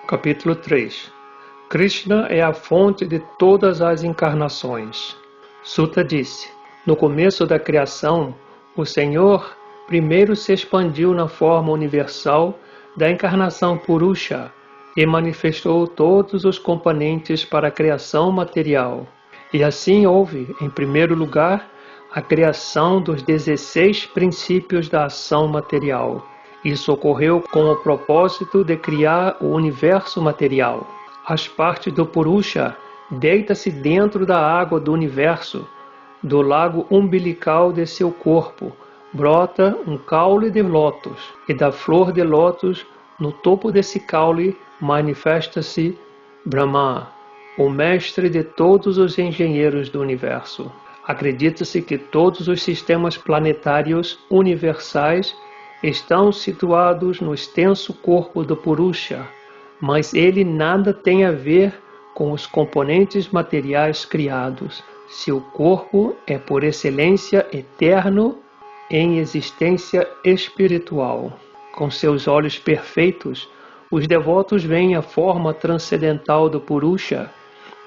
Capítulo 3. Krishna é a fonte de todas as encarnações. Sutta disse: no começo da criação, o Senhor primeiro se expandiu na forma universal da encarnação Purusha e manifestou todos os componentes para a criação material. E assim houve, em primeiro lugar, a criação dos 16 princípios da ação material. Isso ocorreu com o propósito de criar o universo material. As partes do Purusha deita-se dentro da água do universo. Do lago umbilical de seu corpo brota um caule de lótus, e da flor de lótus, no topo desse caule, manifesta-se Brahma, o mestre de todos os engenheiros do universo. Acredita-se que todos os sistemas planetários universais estão situados no extenso corpo do Purusha, mas ele nada tem a ver com os componentes materiais criados. Seu corpo é por excelência eterno em existência espiritual. Com seus olhos perfeitos, os devotos veem a forma transcendental do Purusha,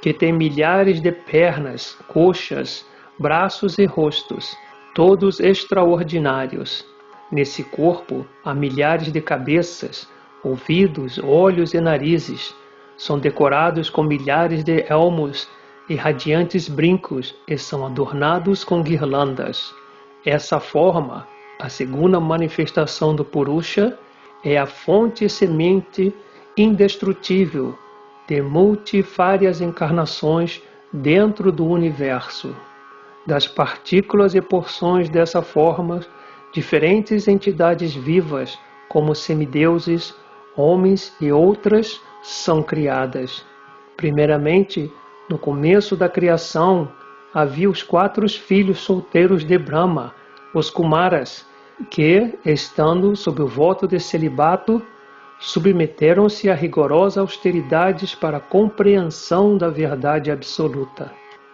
que tem milhares de pernas, coxas, braços e rostos, todos extraordinários. Nesse corpo há milhares de cabeças, ouvidos, olhos e narizes. São decorados com milhares de elmos e radiantes brincos e são adornados com guirlandas. Essa forma, a segunda manifestação do Purusha, é a fonte e semente indestrutível de multifárias encarnações dentro do universo. Das partículas e porções dessa forma, diferentes entidades vivas, como semideuses, homens e outras, são criadas. Primeiramente, no começo da criação, havia os 4 filhos solteiros de Brahma, os Kumaras, que, estando sob o voto de celibato, submeteram-se a rigorosas austeridades para a compreensão da verdade absoluta.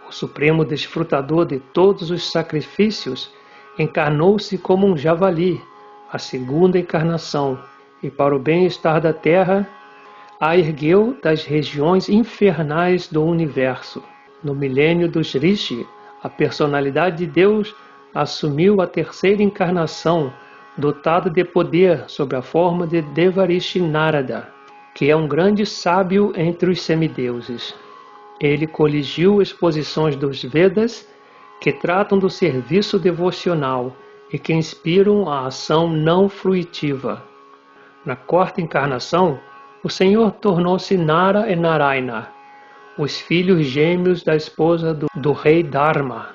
O supremo desfrutador de todos os sacrifícios encarnou-se como um javali, a segunda encarnação, e para o bem-estar da terra, a ergueu das regiões infernais do universo. No milênio dos Rishi, a personalidade de Deus assumiu a terceira encarnação, dotada de poder sob a forma de Devarishi Narada, que é um grande sábio entre os semideuses. Ele coligiu exposições dos Vedas que tratam do serviço devocional e que inspiram a ação não fruitiva. Na quarta encarnação, o Senhor tornou-se Nara e Narayana, os filhos gêmeos da esposa do rei Dharma.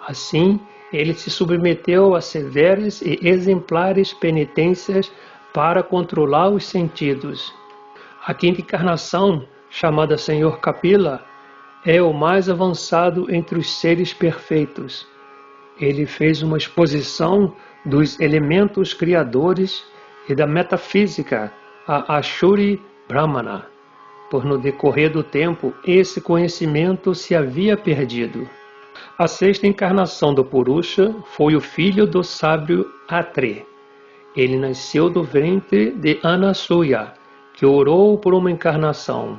Assim, ele se submeteu a severas e exemplares penitências para controlar os sentidos. A quinta encarnação, chamada Senhor Kapila, é o mais avançado entre os seres perfeitos. Ele fez uma exposição dos elementos criadores e da metafísica a Ashuri Brahmana, por no decorrer do tempo esse conhecimento se havia perdido. A sexta encarnação do Purusha foi o filho do sábio Atri. Ele nasceu do ventre de Anasuya, que orou por uma encarnação.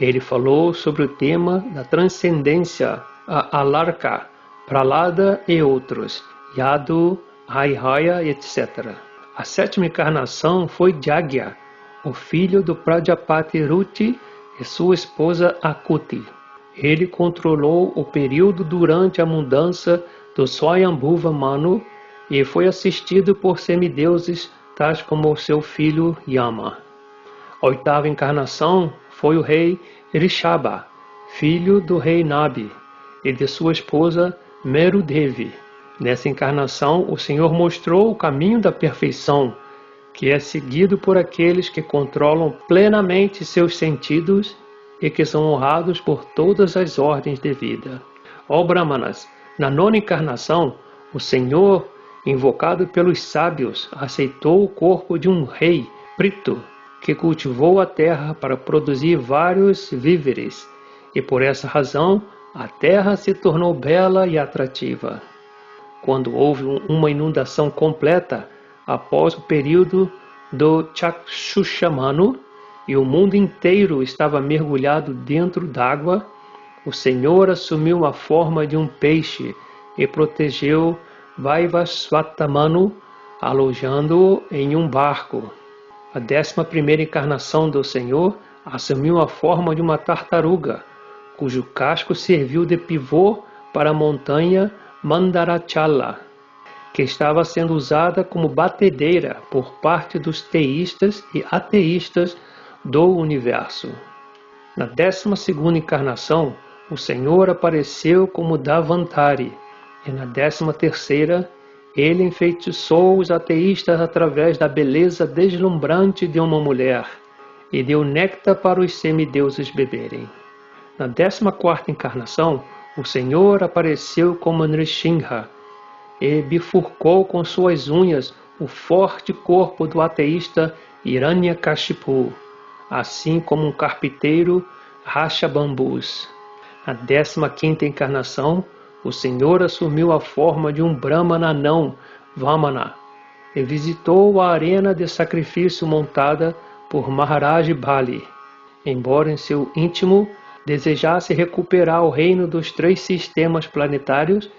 Ele falou sobre o tema da transcendência a Alarka, Pralada e outros, Yadu, Aihaya, etc. A sétima encarnação foi Jagya, o filho do Prajapati Ruti e sua esposa Akuti. Ele controlou o período durante a mudança do Swayambhuva Manu e foi assistido por semideuses tais como seu filho Yama. A oitava encarnação foi o rei Rishabha, filho do rei Nabi, e de sua esposa Merudevi. Nessa encarnação, o Senhor mostrou o caminho da perfeição, que é seguido por aqueles que controlam plenamente seus sentidos e que são honrados por todas as ordens de vida. Ó Brahmanas, na nona encarnação, o Senhor, invocado pelos sábios, aceitou o corpo de um rei, Prithu, que cultivou a terra para produzir vários víveres, e por essa razão a terra se tornou bela e atrativa. Quando houve uma inundação completa, após o período do Chakshushamanu, e o mundo inteiro estava mergulhado dentro d'água, o Senhor assumiu a forma de um peixe e protegeu Vaivasvatamanu, alojando-o em um barco. A 11ª encarnação do Senhor assumiu a forma de uma tartaruga, cujo casco serviu de pivô para a montanha Mandarachala, que estava sendo usada como batedeira por parte dos teístas e ateístas do universo. Na 12ª encarnação, o Senhor apareceu como Dhavantari, e na 13ª, ele enfeitiçou os ateístas através da beleza deslumbrante de uma mulher e deu néctar para os semideuses beberem. Na 14ª encarnação, o Senhor apareceu como Nrsimha e bifurcou com suas unhas o forte corpo do ateísta Hiranyakashipu, assim como um carpinteiro racha bambus. Na 15ª encarnação, o Senhor assumiu a forma de um Brahmana anão, Vamana, e visitou a arena de sacrifício montada por Maharaj Bali. Embora em seu íntimo desejasse recuperar o reino dos 3 sistemas planetários,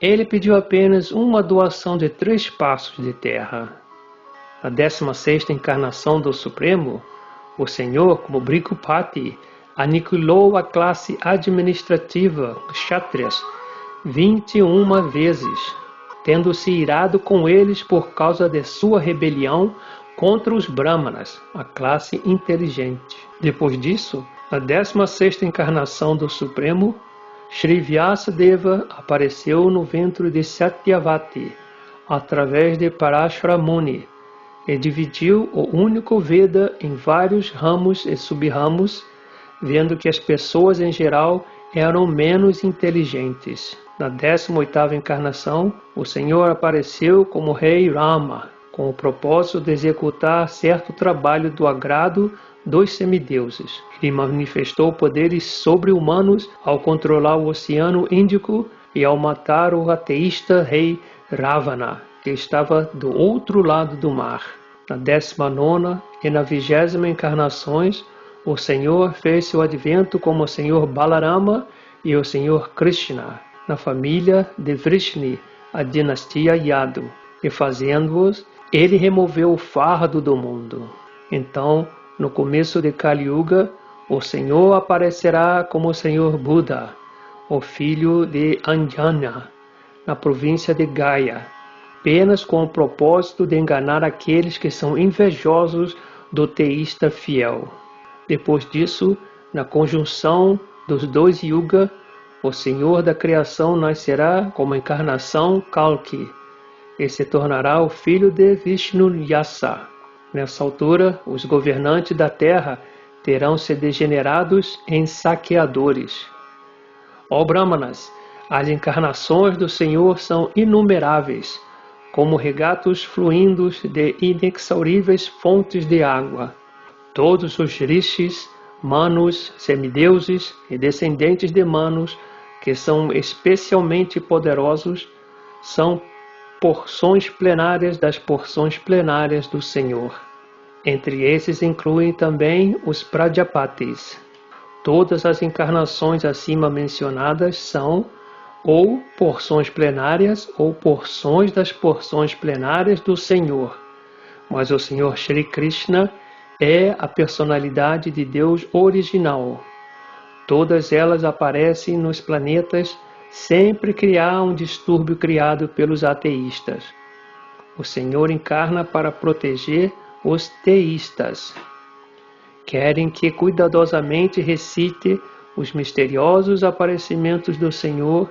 ele pediu apenas uma doação de 3 passos de terra. Na 16ª encarnação do Supremo, o Senhor, como Bhrikupati, aniquilou a classe administrativa, Kshatriyas, 21 vezes, tendo se irado com eles por causa de sua rebelião contra os Brahmanas, a classe inteligente. Depois disso, na 16ª encarnação do Supremo, Shri Vyasadeva apareceu no ventre de Satyavati, através de Parashara Muni, e dividiu o único Veda em vários ramos e sub-ramos, vendo que as pessoas em geral eram menos inteligentes. Na 18ª encarnação, o Senhor apareceu como Rei Rama, com o propósito de executar certo trabalho do agrado dos semideuses. Ele manifestou poderes sobre-humanos ao controlar o Oceano Índico e ao matar o ateísta rei Ravana, que estava do outro lado do mar. Na 19ª e na 20ª encarnações, o Senhor fez seu advento como o Senhor Balarama e o Senhor Krishna, na família de Vrishni, a dinastia Yadu, e fazendo-os, ele removeu o fardo do mundo. Então, no começo de Kali Yuga, o Senhor aparecerá como o Senhor Buda, o filho de Anjana, na província de Gaya, apenas com o propósito de enganar aqueles que são invejosos do teísta fiel. Depois disso, na conjunção dos 2 Yuga, o Senhor da Criação nascerá como encarnação Kalki e se tornará o filho de Vishnu Yasa. Nessa altura, os governantes da terra terão se degenerados em saqueadores. Ó Brahmanas, as encarnações do Senhor são inumeráveis, como regatos fluindos de inexauríveis fontes de água. Todos os rishis, manus, semideuses e descendentes de manus, que são especialmente poderosos, são porções plenárias das porções plenárias do Senhor. Entre esses incluem também os Prajapatis. Todas as encarnações acima mencionadas são ou porções plenárias ou porções das porções plenárias do Senhor. Mas o Senhor Shri Krishna é a personalidade de Deus original. Todas elas aparecem nos planetas sempre que há um distúrbio criado pelos ateístas. O Senhor encarna para proteger os teístas. Querem que cuidadosamente recite os misteriosos aparecimentos do Senhor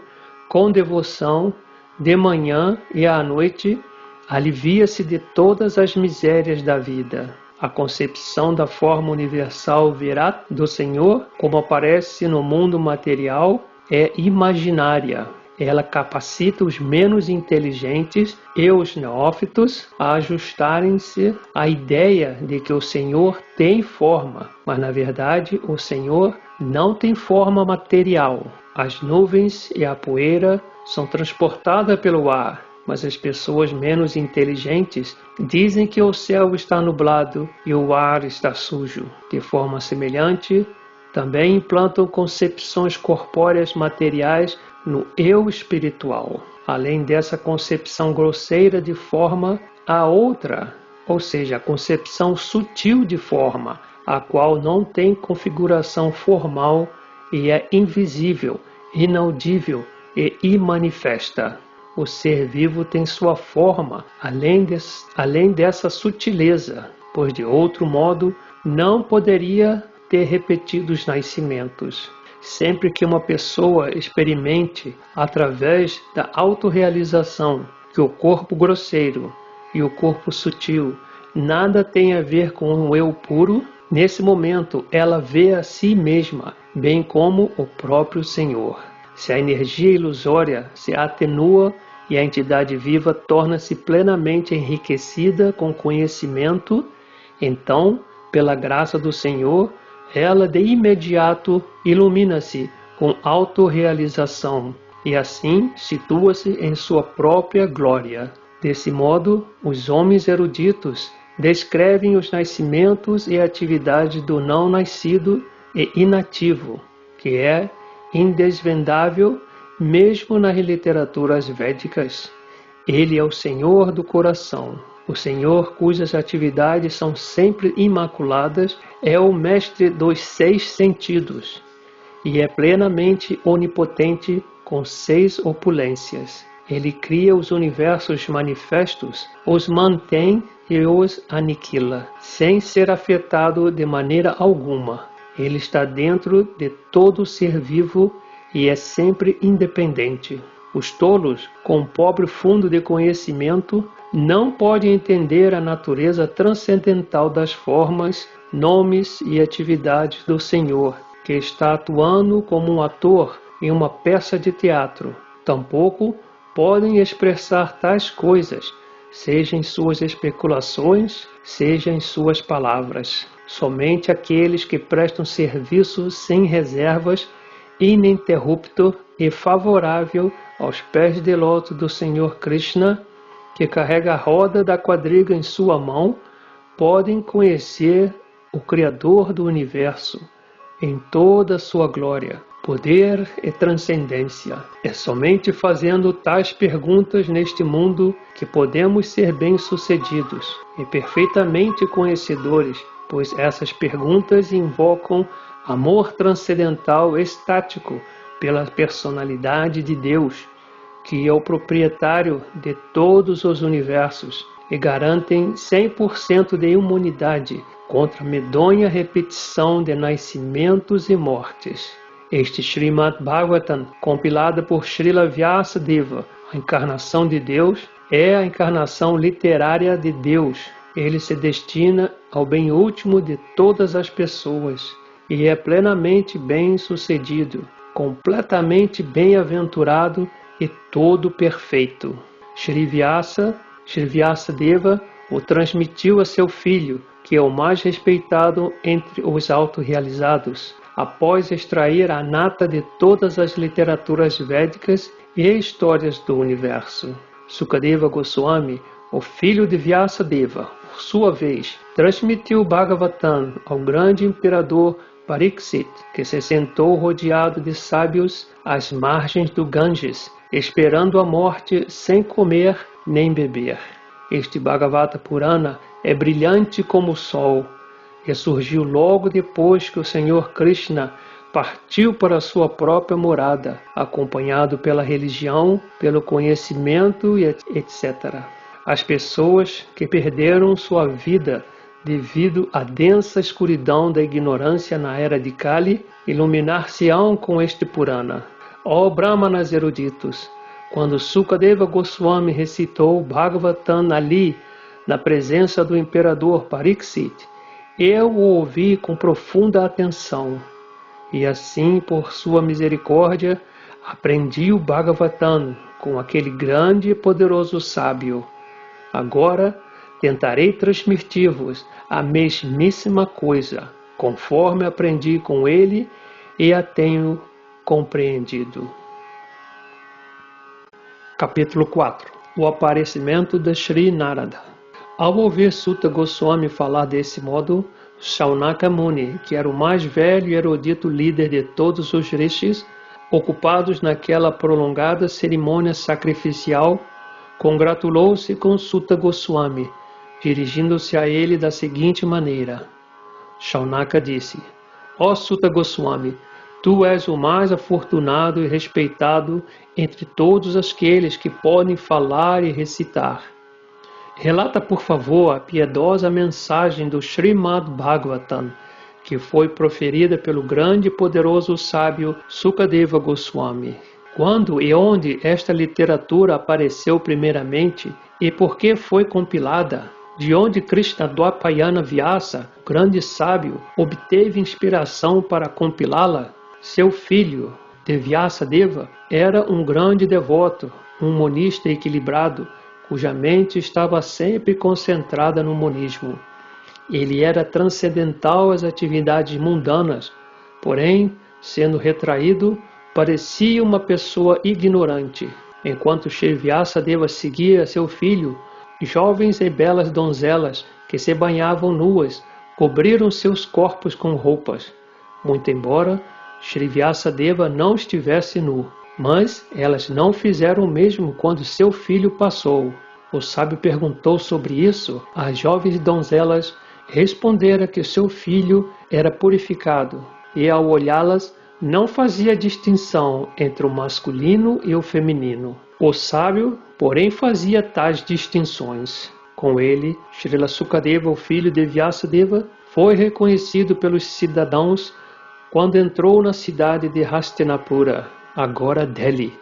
com devoção, de manhã e à noite, alivia-se de todas as misérias da vida. A concepção da forma universal Virat do Senhor, como aparece no mundo material, é imaginária. Ela capacita os menos inteligentes e os neófitos a ajustarem-se à ideia de que o Senhor tem forma, mas na verdade o Senhor não tem forma material. As nuvens e a poeira são transportadas pelo ar mas as pessoas menos inteligentes dizem que o céu está nublado e o ar está sujo. De forma semelhante, também implantam concepções corpóreas materiais no eu espiritual. Além dessa concepção grosseira de forma, há outra, ou seja, a concepção sutil de forma, a qual não tem configuração formal e é invisível, inaudível e imanifesta. O ser vivo tem sua forma, além dessa sutileza, pois de outro modo não poderia ter repetido os nascimentos. Sempre que uma pessoa experimente, através da autorrealização, que o corpo grosseiro e o corpo sutil nada tem a ver com o eu puro, nesse momento ela vê a si mesma, bem como o próprio Senhor. Se a energia ilusória se atenua e a entidade viva torna-se plenamente enriquecida com conhecimento, então, pela graça do Senhor, ela de imediato ilumina-se com autorrealização e assim situa-se em sua própria glória. Desse modo, os homens eruditos descrevem os nascimentos e atividades do não nascido e inativo, que é indesvendável mesmo nas literaturas védicas. Ele é o Senhor do coração. O Senhor, cujas atividades são sempre imaculadas, é o mestre dos 6 sentidos e é plenamente onipotente com 6 opulências. Ele cria os universos manifestos, os mantém e os aniquila, sem ser afetado de maneira alguma. Ele está dentro de todo ser vivo e é sempre independente. Os tolos, com pobre fundo de conhecimento, não podem entender a natureza transcendental das formas, nomes e atividades do Senhor, que está atuando como um ator em uma peça de teatro. Tampouco podem expressar tais coisas, seja em suas especulações, seja em suas palavras. Somente aqueles que prestam serviço sem reservas, ininterrupto e favorável aos pés de lótus do Senhor Krishna, que carrega a roda da quadriga em sua mão, podem conhecer o Criador do Universo em toda a sua glória, poder e transcendência. É somente fazendo tais perguntas neste mundo que podemos ser bem-sucedidos e perfeitamente conhecedores, pois essas perguntas invocam amor transcendental estático pela personalidade de Deus, que é o proprietário de todos os universos, e garantem 100% de imunidade contra a medonha repetição de nascimentos e mortes. Este Srimad Bhagavatam, compilado por Srila Vyasadeva, a encarnação de Deus, é a encarnação literária de Deus. Ele se destina ao bem último de todas as pessoas e é plenamente bem-sucedido, completamente bem-aventurado e todo perfeito. Shri Vyasadeva o transmitiu a seu filho, que é o mais respeitado entre os autorrealizados, após extrair a nata de todas as literaturas védicas e histórias do universo. Sukadeva Goswami, o filho de Vyasadeva, por sua vez, transmitiu o Bhagavatam ao grande imperador Pariksit, que se sentou rodeado de sábios às margens do Ganges, esperando a morte sem comer nem beber. Este Bhagavata Purana é brilhante como o sol, e surgiu logo depois que o Senhor Krishna partiu para sua própria morada, acompanhado pela religião, pelo conhecimento e etc. As pessoas que perderam sua vida devido à densa escuridão da ignorância na era de Kali, iluminar-se-ão com este Purana. Ó Brahmanas eruditos, quando Sukadeva Goswami recitou Bhagavatam ali, na presença do imperador Pariksit, eu o ouvi com profunda atenção, e assim, por sua misericórdia, aprendi o Bhagavatam com aquele grande e poderoso sábio. Agora, tentarei transmitir-vos a mesmíssima coisa, conforme aprendi com ele e a tenho compreendido. Capítulo 4. o aparecimento de Sri Narada. Ao ouvir Suta Goswami falar desse modo, Shaunaka Muni, que era o mais velho e erudito líder de todos os rishis, ocupados naquela prolongada cerimônia sacrificial, congratulou-se com Suta Goswami, dirigindo-se a ele da seguinte maneira. Shaunaka disse: Ó Suta Goswami, tu és o mais afortunado e respeitado entre todos aqueles que podem falar e recitar. Relata, por favor, a piedosa mensagem do Srimad Bhagavatam, que foi proferida pelo grande e poderoso sábio Sukadeva Goswami. Quando e onde esta literatura apareceu primeiramente e por que foi compilada? De onde Krishna Dwapayana Vyasa, o grande sábio, obteve inspiração para compilá-la? Seu filho, Devyasadeva, era um grande devoto, um monista equilibrado, cuja mente estava sempre concentrada no monismo. Ele era transcendental às atividades mundanas, porém, sendo retraído, parecia uma pessoa ignorante. Enquanto Shri Vyasadeva seguia seu filho, jovens e belas donzelas que se banhavam nuas cobriram seus corpos com roupas. Muito embora Shri Vyasadeva não estivesse nu, mas elas não fizeram o mesmo quando seu filho passou. O sábio perguntou sobre isso. As jovens donzelas responderam que seu filho era purificado e, ao olhá-las, não fazia distinção entre o masculino e o feminino. O sábio, porém, fazia tais distinções. Com ele, Srila Sukadeva, o filho de Vyasadeva, foi reconhecido pelos cidadãos quando entrou na cidade de Hastinapura, agora Delhi,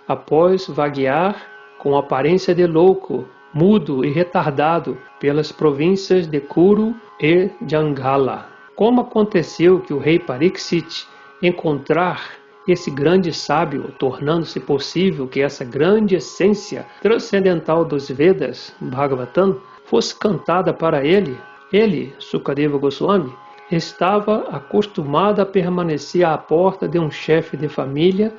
após vaguear com aparência de louco, mudo e retardado pelas províncias de Kuru e Jangala. Como aconteceu que o rei Pariksit encontrar esse grande sábio, tornando-se possível que essa grande essência transcendental dos Vedas, Bhagavatam, fosse cantada para ele? Ele, Sukadeva Goswami, estava acostumado a permanecer à porta de um chefe de família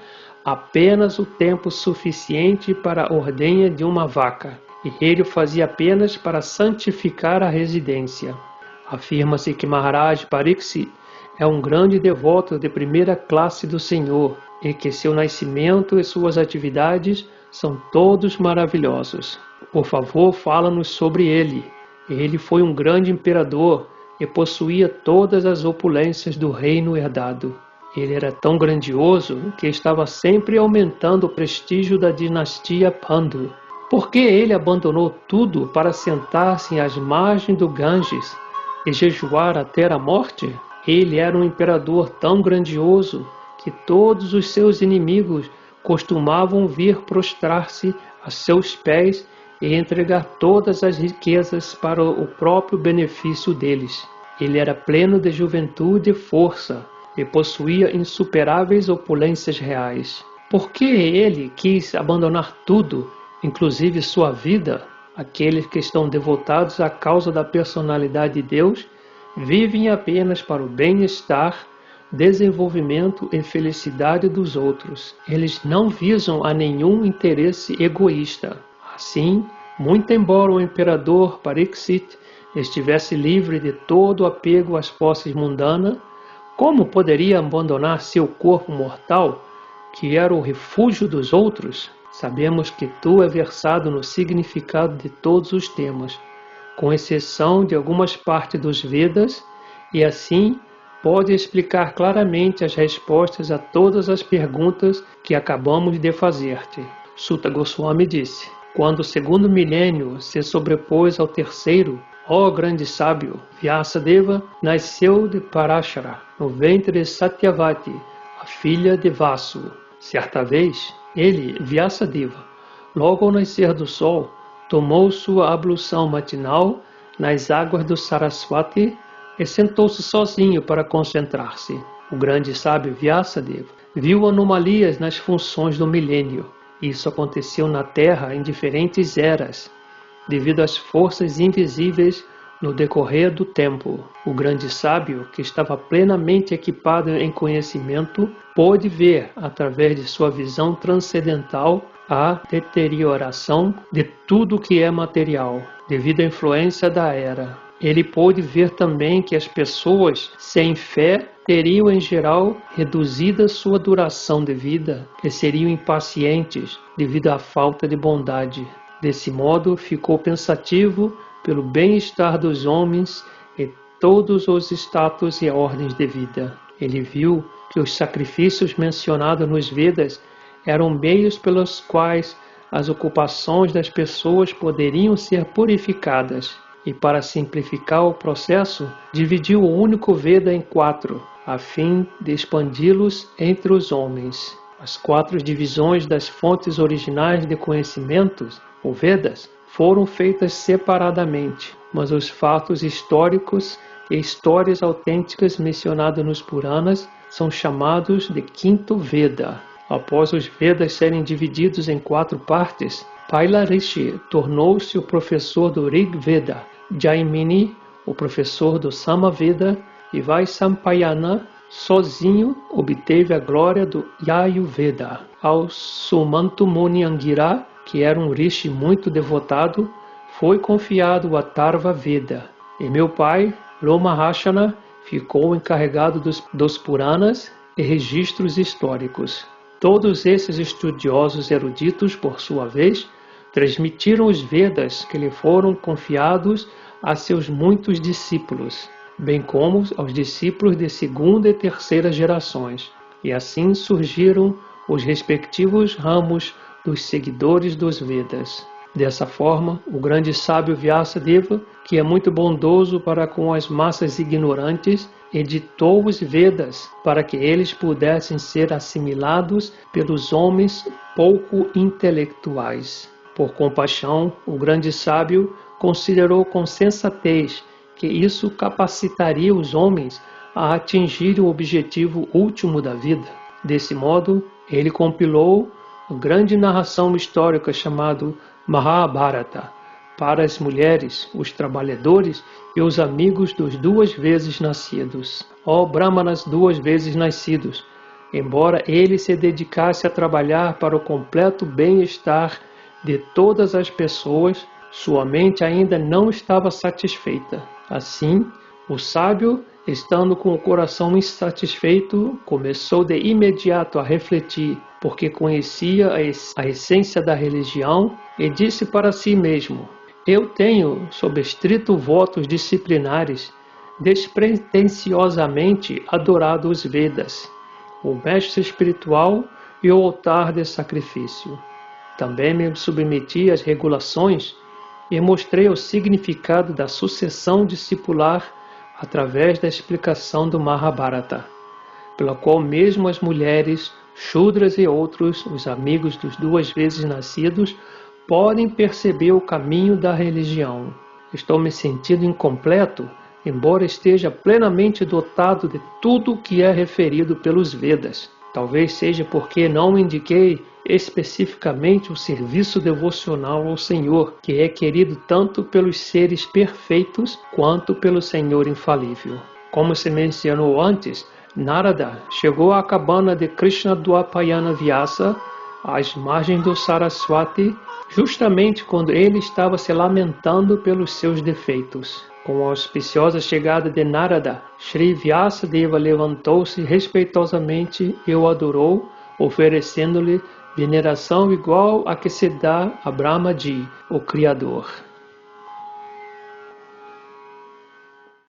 apenas o tempo suficiente para a ordenha de uma vaca, e ele o fazia apenas para santificar a residência. Afirma-se que Maharaj Pariksit é um grande devoto de primeira classe do Senhor e que seu nascimento e suas atividades são todos maravilhosos. Por favor, fala-nos sobre ele. Ele foi um grande imperador e possuía todas as opulências do reino herdado. Ele era tão grandioso que estava sempre aumentando o prestígio da dinastia Pandu. Por que ele abandonou tudo para sentar-se às margens do Ganges e jejuar até a morte? Ele era um imperador tão grandioso que todos os seus inimigos costumavam vir prostrar-se a seus pés e entregar todas as riquezas para o próprio benefício deles. Ele era pleno de juventude e força e possuía insuperáveis opulências reais. Por que ele quis abandonar tudo, inclusive sua vida? Aqueles que estão devotados à causa da personalidade de Deus vivem apenas para o bem-estar, desenvolvimento e felicidade dos outros. Eles não visam a nenhum interesse egoísta. Assim, muito embora o imperador Pariksit estivesse livre de todo apego às posses mundanas, como poderia abandonar seu corpo mortal, que era o refúgio dos outros? Sabemos que tu é versado no significado de todos os temas, com exceção de algumas partes dos Vedas, e assim pode explicar claramente as respostas a todas as perguntas que acabamos de fazer-te. Suta Goswami disse: quando o segundo milênio se sobrepôs ao terceiro, ó grande sábio, Vyasadeva nasceu de Parashara, no ventre de Satyavati, a filha de Vasu. Certa vez, ele, Vyasadeva, logo ao nascer do sol, tomou sua ablução matinal nas águas do Saraswati e sentou-se sozinho para concentrar-se. O grande sábio Vyasadeva viu anomalias nas funções do milênio. Isso aconteceu na Terra em diferentes eras, devido às forças invisíveis no decorrer do tempo. O grande sábio, que estava plenamente equipado em conhecimento, pôde ver, através de sua visão transcendental, a deterioração de tudo que é material, devido à influência da era. Ele pôde ver também que as pessoas sem fé teriam em geral reduzida sua duração de vida e seriam impacientes devido à falta de bondade. Desse modo, ficou pensativo pelo bem-estar dos homens e todos os status e ordens de vida. Ele viu que os sacrifícios mencionados nos Vedas eram meios pelos quais as ocupações das pessoas poderiam ser purificadas. E para simplificar o processo, dividiu o único Veda em 4, a fim de expandi-los entre os homens. As 4 divisões das fontes originais de conhecimentos, ou Vedas, foram feitas separadamente, mas os fatos históricos e histórias autênticas mencionados nos Puranas são chamados de quinto Veda. Após os Vedas serem divididos em 4 partes, Paila Rishi tornou-se o professor do Rig Veda, Jaimini, o professor do Samaveda, e Vaisampayana, sozinho, obteve a glória do Yajurveda. Ao Sumantu-Muni Angira, que era um rishi muito devotado, foi confiado o Atharva Veda. E meu pai, Lomahashana, ficou encarregado dos Puranas e registros históricos. Todos esses estudiosos eruditos, por sua vez, transmitiram os Vedas que lhe foram confiados a seus muitos discípulos, bem como aos discípulos de segunda e terceira gerações. E assim surgiram os respectivos ramos dos seguidores dos Vedas. Dessa forma, o grande sábio Vyasadeva, que é muito bondoso para com as massas ignorantes, editou os Vedas para que eles pudessem ser assimilados pelos homens pouco intelectuais. Por compaixão, o grande sábio considerou com sensatez que isso capacitaria os homens a atingir o objetivo último da vida. Desse modo, ele compilou uma grande narração histórica chamada Mahabharata para as mulheres, os trabalhadores e os amigos dos 2 vezes nascidos. Ó Brahmanas 2 vezes nascidos, embora ele se dedicasse a trabalhar para o completo bem-estar de todas as pessoas, sua mente ainda não estava satisfeita. Assim, o sábio, estando com o coração insatisfeito, começou de imediato a refletir, porque conhecia a essência da religião, e disse para si mesmo: eu tenho, sob estrito votos disciplinares, despretensiosamente adorado os Vedas, o mestre espiritual e o altar de sacrifício. Também me submeti às regulações e mostrei o significado da sucessão discipular através da explicação do Mahabharata, pela qual mesmo as mulheres, Shudras e outros, os amigos dos 2 vezes nascidos, podem perceber o caminho da religião. Estou me sentindo incompleto, embora esteja plenamente dotado de tudo o que é referido pelos Vedas. Talvez seja porque não indiquei especificamente o serviço devocional ao Senhor, que é querido tanto pelos seres perfeitos quanto pelo Senhor infalível. Como se mencionou antes, Narada chegou à cabana de Krishna Dwapayana Vyasa, às margens do Saraswati, justamente quando ele estava se lamentando pelos seus defeitos. Com a auspiciosa chegada de Narada, Sri Vyasadeva levantou-se respeitosamente e o adorou, oferecendo-lhe veneração igual a que se dá a Brahmaji, o Criador.